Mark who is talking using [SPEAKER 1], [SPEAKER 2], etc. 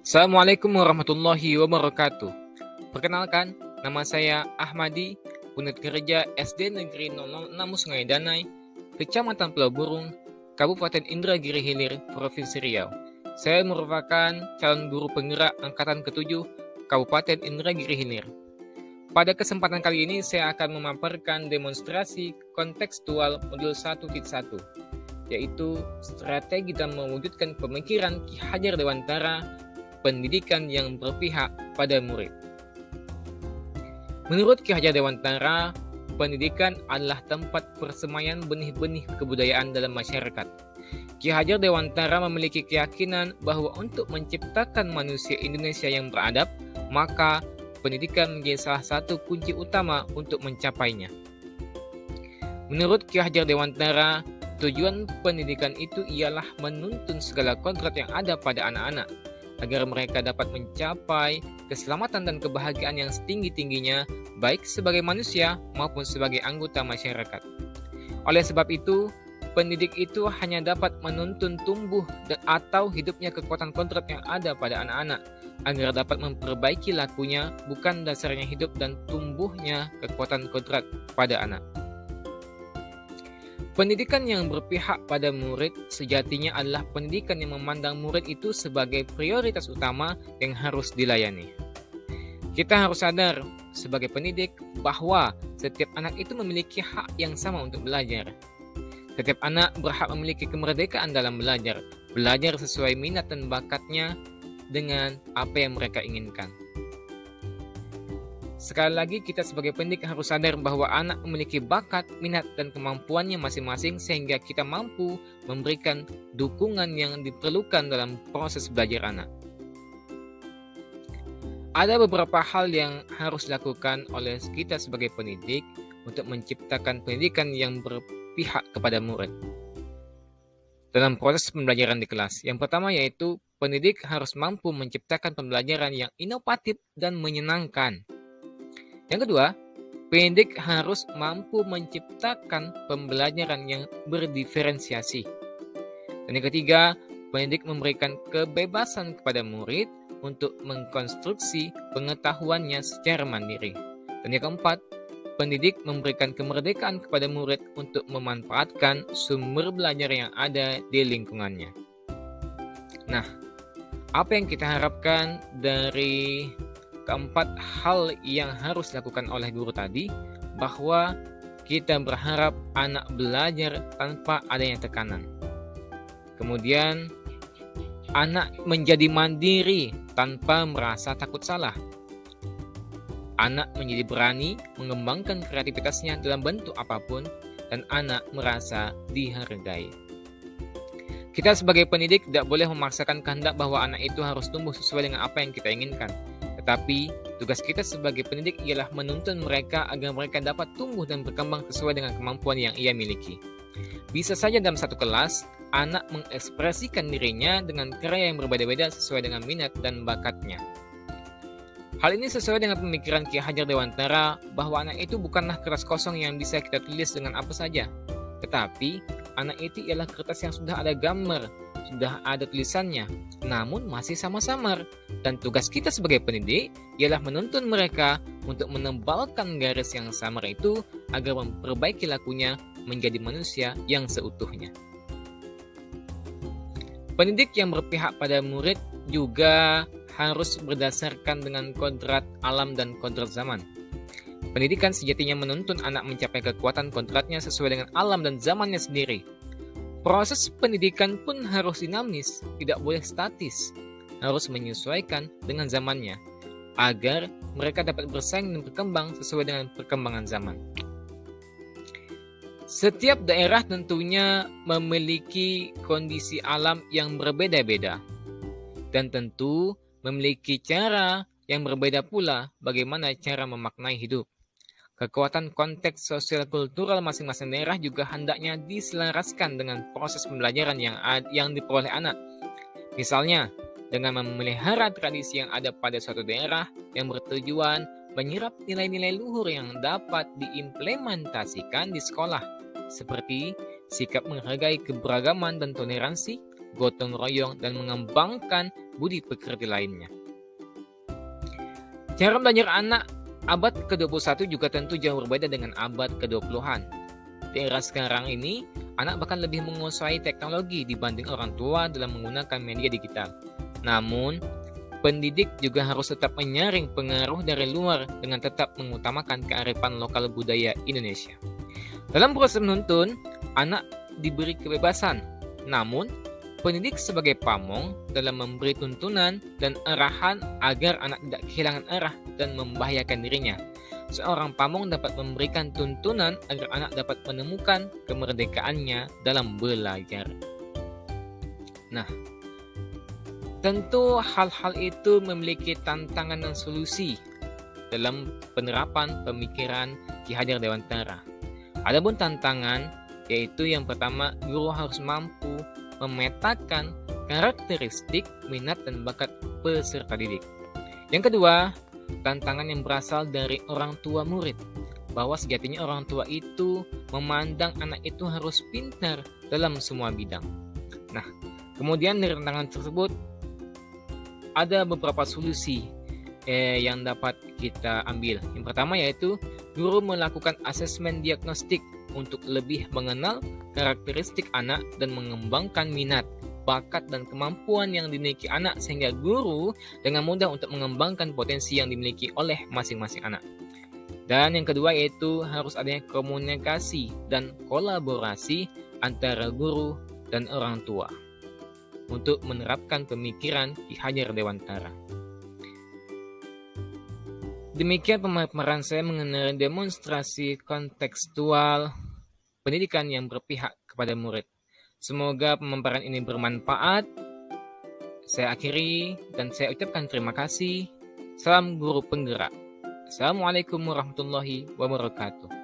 [SPEAKER 1] Assalamualaikum warahmatullahi wabarakatuh. Perkenalkan, nama saya Ahmadi, unit kerja SD Negeri 06 Sungai Danai, Kecamatan Pulau Burung, Kabupaten Indragiri Hilir, Provinsi Riau. Saya merupakan calon guru penggerak angkatan ke-7 Kabupaten Indragiri Hilir. Pada kesempatan kali ini saya akan memaparkan demonstrasi kontekstual modul 1.1, yaitu strategi dalam mewujudkan pemikiran Ki Hajar Dewantara, pendidikan yang berpihak pada murid. Menurut Ki Hajar Dewantara, pendidikan adalah tempat persemaian benih-benih kebudayaan dalam masyarakat. Ki Hajar Dewantara memiliki keyakinan bahwa untuk menciptakan manusia Indonesia yang beradab, maka pendidikan menjadi salah satu kunci utama untuk mencapainya. Menurut Ki Hajar Dewantara, tujuan pendidikan itu ialah menuntun segala kodrat yang ada pada anak-anak, agar mereka dapat mencapai keselamatan dan kebahagiaan yang setinggi-tingginya, baik sebagai manusia maupun sebagai anggota masyarakat. Oleh sebab itu, pendidik itu hanya dapat menuntun tumbuh atau hidupnya kekuatan kodrat yang ada pada anak-anak, agar dapat memperbaiki lakunya, bukan dasarnya hidup dan tumbuhnya kekuatan kodrat pada anak. Pendidikan yang berpihak pada murid sejatinya adalah pendidikan yang memandang murid itu sebagai prioritas utama yang harus dilayani. Kita harus sadar sebagai pendidik bahwa setiap anak itu memiliki hak yang sama untuk belajar. Setiap anak berhak memiliki kemerdekaan dalam belajar sesuai minat dan bakatnya dengan apa yang mereka inginkan. Sekali lagi, kita sebagai pendidik harus sadar bahwa anak memiliki bakat, minat, dan kemampuannya masing-masing sehingga kita mampu memberikan dukungan yang diperlukan dalam proses belajar anak. Ada beberapa hal yang harus dilakukan oleh kita sebagai pendidik untuk menciptakan pendidikan yang berpihak kepada murid dalam proses pembelajaran di kelas. Yang pertama yaitu pendidik harus mampu menciptakan pembelajaran yang inovatif dan menyenangkan. Yang kedua, pendidik harus mampu menciptakan pembelajaran yang berdiferensiasi. Dan yang ketiga, pendidik memberikan kebebasan kepada murid untuk mengkonstruksi pengetahuannya secara mandiri. Dan yang keempat, pendidik memberikan kemerdekaan kepada murid untuk memanfaatkan sumber belajar yang ada di lingkungannya. Nah, apa yang kita harapkan dari keempat hal yang harus dilakukan oleh guru tadi, bahwa kita berharap anak belajar tanpa adanya tekanan. Kemudian, anak menjadi mandiri tanpa merasa takut salah. Anak menjadi berani mengembangkan kreativitasnya dalam bentuk apapun, dan anak merasa dihargai. Kita sebagai pendidik tidak boleh memaksakan kehendak bahwa anak itu harus tumbuh sesuai dengan apa yang kita inginkan. Tetapi, tugas kita sebagai pendidik ialah menuntun mereka agar mereka dapat tumbuh dan berkembang sesuai dengan kemampuan yang ia miliki. Bisa saja dalam satu kelas, anak mengekspresikan dirinya dengan karya yang berbeda-beda sesuai dengan minat dan bakatnya. Hal ini sesuai dengan pemikiran Ki Hajar Dewantara bahwa anak itu bukanlah kertas kosong yang bisa kita tulis dengan apa saja. Tetapi, anak itu ialah kertas yang sudah ada gambar, sudah ada tulisannya, namun masih samar-samar. Dan tugas kita sebagai pendidik ialah menuntun mereka untuk menebalkan garis yang samar itu agar memperbaiki lakunya menjadi manusia yang seutuhnya. Pendidik yang berpihak pada murid juga harus berdasarkan dengan kodrat alam dan kodrat zaman. Pendidikan sejatinya menuntun anak mencapai kekuatan kodratnya sesuai dengan alam dan zamannya sendiri. Proses pendidikan pun harus dinamis, tidak boleh statis, harus menyesuaikan dengan zamannya, agar mereka dapat bersaing dan berkembang sesuai dengan perkembangan zaman. Setiap daerah tentunya memiliki kondisi alam yang berbeda-beda, dan tentu memiliki cara yang berbeda pula bagaimana cara memaknai hidup. Kekuatan konteks sosial kultural masing-masing daerah juga hendaknya diselaraskan dengan proses pembelajaran yang diperoleh anak. Misalnya, dengan memelihara tradisi yang ada pada suatu daerah yang bertujuan menyerap nilai-nilai luhur yang dapat diimplementasikan di sekolah, seperti sikap menghargai keberagaman dan toleransi, gotong royong, dan mengembangkan budi pekerti lainnya. Cara belajar anak abad ke-21 juga tentu jauh berbeda dengan abad ke-20-an. Di era sekarang ini, anak bahkan lebih menguasai teknologi dibanding orang tua dalam menggunakan media digital. Namun, pendidik juga harus tetap menyaring pengaruh dari luar dengan tetap mengutamakan kearifan lokal budaya Indonesia. Dalam proses menuntun, anak diberi kebebasan, namun pendidik sebagai pamong dalam memberi tuntunan dan arahan agar anak tidak kehilangan arah dan membahayakan dirinya. Seorang pamong dapat memberikan tuntunan agar anak dapat menemukan kemerdekaannya dalam belajar. Nah, tentu hal-hal itu memiliki tantangan dan solusi dalam penerapan pemikiran Ki Hajar Dewantara. Adapun tantangan yaitu yang pertama, guru harus mampu memetakan karakteristik, minat, dan bakat peserta didik. Yang kedua, tantangan yang berasal dari orang tua murid, bahwa sejatinya orang tua itu memandang anak itu harus pintar dalam semua bidang. Nah, kemudian dari tantangan tersebut ada beberapa solusi yang dapat kita ambil. Yang pertama yaitu guru melakukan asesmen diagnostik untuk lebih mengenal karakteristik anak dan mengembangkan minat, bakat, dan kemampuan yang dimiliki anak sehingga guru dengan mudah untuk mengembangkan potensi yang dimiliki oleh masing-masing anak. Dan yang kedua yaitu harus adanya komunikasi dan kolaborasi antara guru dan orang tua untuk menerapkan pemikiran Ki Hajar Dewantara. Demikian pemaparan saya mengenai demonstrasi kontekstual pendidikan yang berpihak kepada murid. Semoga pemaparan ini bermanfaat. Saya akhiri dan saya ucapkan terima kasih. Salam guru penggerak. Assalamualaikum warahmatullahi wabarakatuh.